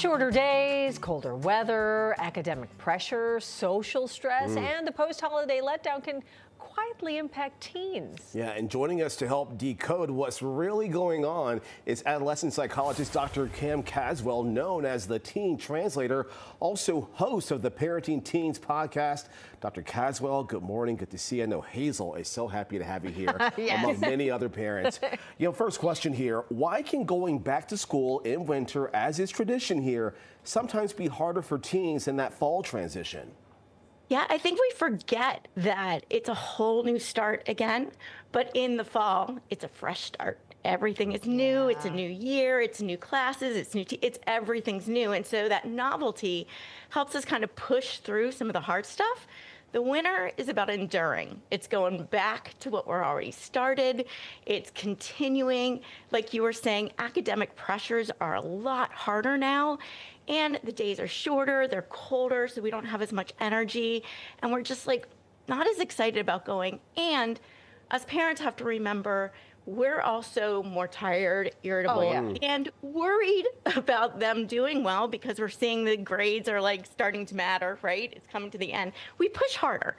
Shorter days, colder weather, academic pressure, social stress, and the post-holiday letdown can quietly impact teens. Yeah, and joining us to help decode what's really going on is adolescent psychologist Dr. Cam Caswell, known as the Teen Translator, also host of the Parenting Teens podcast. Dr. Caswell, good morning. Good to see you. I know Hazel is so happy to have you here, among many other parents. First question here. Why can going back to school in winter, as is tradition here, sometimes be harder for teens in that fall transition? Yeah, I think we forget that it's a whole new start again, but in the fall, it's a fresh start. Everything is new. It's a new year. It's new classes. It's new. It's everything's new. And so that novelty helps us kind of push through some of the hard stuff. The winter is about enduring. It's going back to what we're already started. It's continuing. Like you were saying, academic pressures are a lot harder now. And the days are shorter, they're colder, so we don't have as much energy. And we're just like not as excited about going. And as parents have to remember, we're also more tired, irritable, and worried about them doing well because we're seeing the grades are like starting to matter, right? It's coming to the end. We push harder.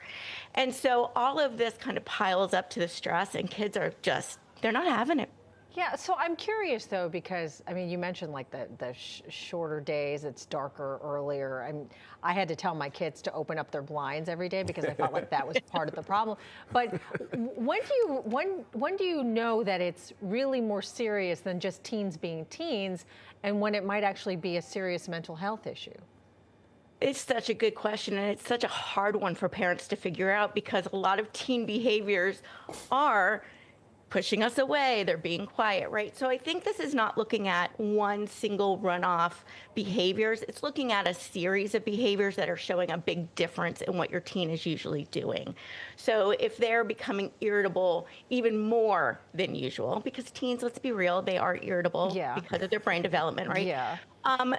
And so all of this kind of piles up to the stress, and kids are just, they're not having it. Yeah, so I'm curious though, because I mean, you mentioned like the shorter days, it's darker earlier. I had to tell my kids to open up their blinds every day because I felt like that was part of the problem. But when do you know that it's really more serious than just teens being teens, and when it might actually be a serious mental health issue? It's such a good question, and it's such a hard one for parents to figure out because a lot of teen behaviors are pushing us away, they're being quiet, right? So I think this is not looking at one single runoff behaviors. It's looking at a series of behaviors that are showing a big difference in what your teen is usually doing. So if they're becoming irritable even more than usual, because teens, let's be real, they are irritable because of their brain development, right? Yeah.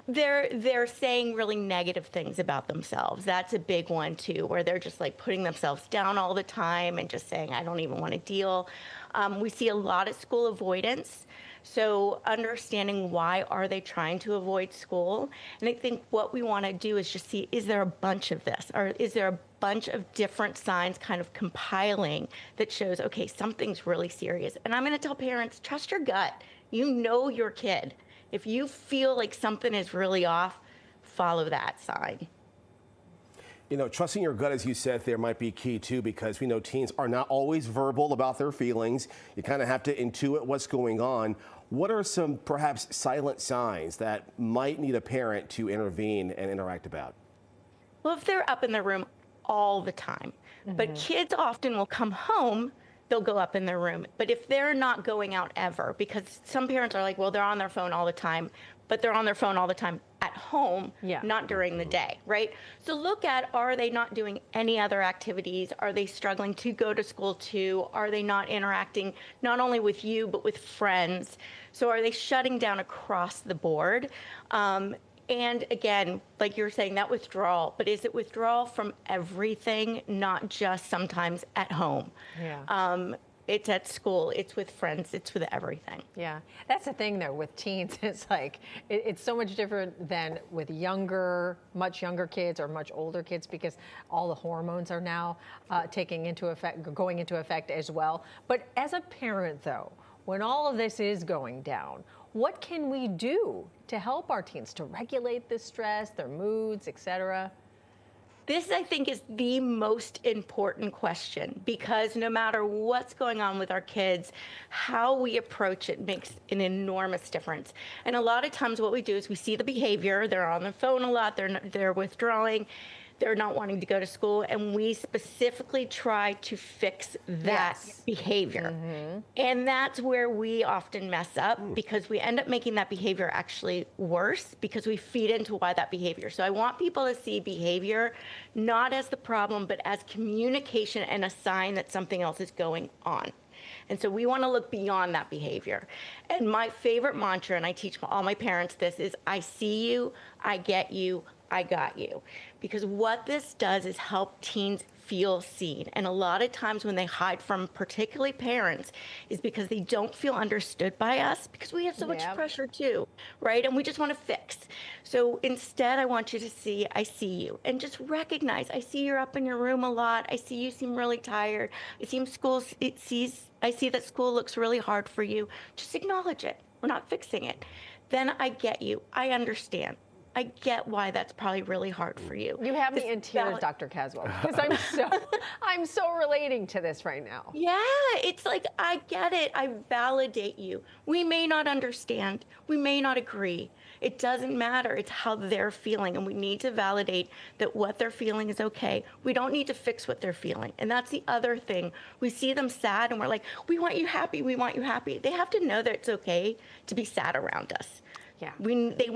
They're saying really negative things about themselves. That's a big one too, where they're just like putting themselves down all the time and just saying, I don't even want to deal. We see a lot of school avoidance. So understanding why are they trying to avoid school? And I think what we want to do is just see, is there a bunch of this? Or is there a bunch of different signs kind of compiling that shows, okay, something's really serious. And I'm going to tell parents, trust your gut. You know your kid. If you feel like something is really off, follow that sign. Trusting your gut, as you said, there might be key too, because we know teens are not always verbal about their feelings. You kind of have to intuit what's going on. What are some perhaps silent signs that might need a parent to intervene and interact about? Well, if they're up in their room all the time, but kids often will come home, they'll go up in their room. But if they're not going out ever, because some parents are like, well, they're on their phone all the time, but they're on their phone all the time at home, not during the day, right? So look at, are they not doing any other activities? Are they struggling to go to school too? Are they not interacting not only with you, but with friends? So are they shutting down across the board? And again, like you're saying, that withdrawal, but is it withdrawal from everything, not just sometimes at home? It's at school, it's with friends, it's with everything. Yeah, that's the thing though with teens. It's like, it's so much different than with much younger kids or much older kids, because all the hormones are now going into effect as well. But as a parent though, when all of this is going down, what can we do to help our teens to regulate this stress, their moods, etc.? This, I think, is the most important question, because no matter what's going on with our kids, how we approach it makes an enormous difference. And a lot of times what we do is we see the behavior. They're on the phone a lot. They're withdrawing. They're not wanting to go to school, and we specifically try to fix that behavior. And that's where we often mess up, because we end up making that behavior actually worse because we feed into why that behavior. So I want people to see behavior not as the problem, but as communication and a sign that something else is going on. And so we want to look beyond that behavior. And my favorite mantra, and I teach all my parents this, is I see you, I get you, I got you. Because what this does is help teens feel seen. And a lot of times when they hide from particularly parents is because they don't feel understood by us, because we have so much pressure too, right? And we just want to fix. So instead, I want you to see, I see you, and just recognize, I see you're up in your room a lot. I see you seem really tired. I see that school looks really hard for you. Just acknowledge it. We're not fixing it. Then I get you. I understand. I get why that's probably really hard for you. You have me in tears, Dr. Caswell, because I'm so relating to this right now. Yeah, it's like, I get it. I validate you. We may not understand. We may not agree. It doesn't matter. It's how they're feeling, and we need to validate that what they're feeling is okay. We don't need to fix what they're feeling. And that's the other thing. We see them sad, and we're like, we want you happy. We want you happy. They have to know that it's okay to be sad around us. Yeah. We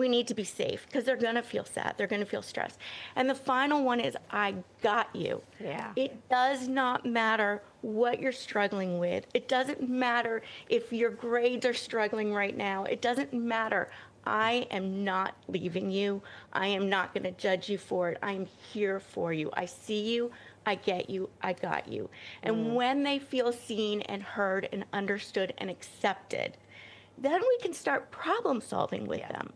need to be safe, because they're going to feel sad. They're going to feel stressed. And the final one is, I got you. Yeah. It does not matter what you're struggling with. It doesn't matter if your grades are struggling right now. It doesn't matter. I am not leaving you. I am not going to judge you for it. I am here for you. I see you. I get you. I got you. And when they feel seen and heard and understood and accepted, then we can start problem solving with them.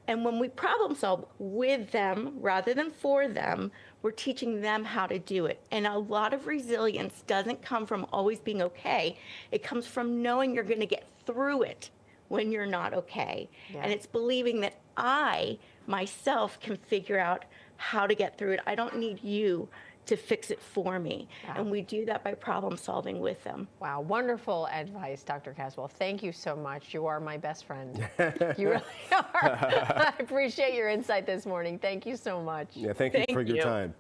And when we problem solve with them rather than for them, we're teaching them how to do it. And a lot of resilience doesn't come from always being okay. It comes from knowing you're going to get through it when you're not okay. Yeah. And it's believing that I, myself, can figure out how to get through it. I don't need you to fix it for me. Yeah. And we do that by problem solving with them. Wow, wonderful advice, Dr. Caswell. Thank you so much. You are my best friend. You really are. I appreciate your insight this morning. Thank you so much. Yeah, thank you for your time.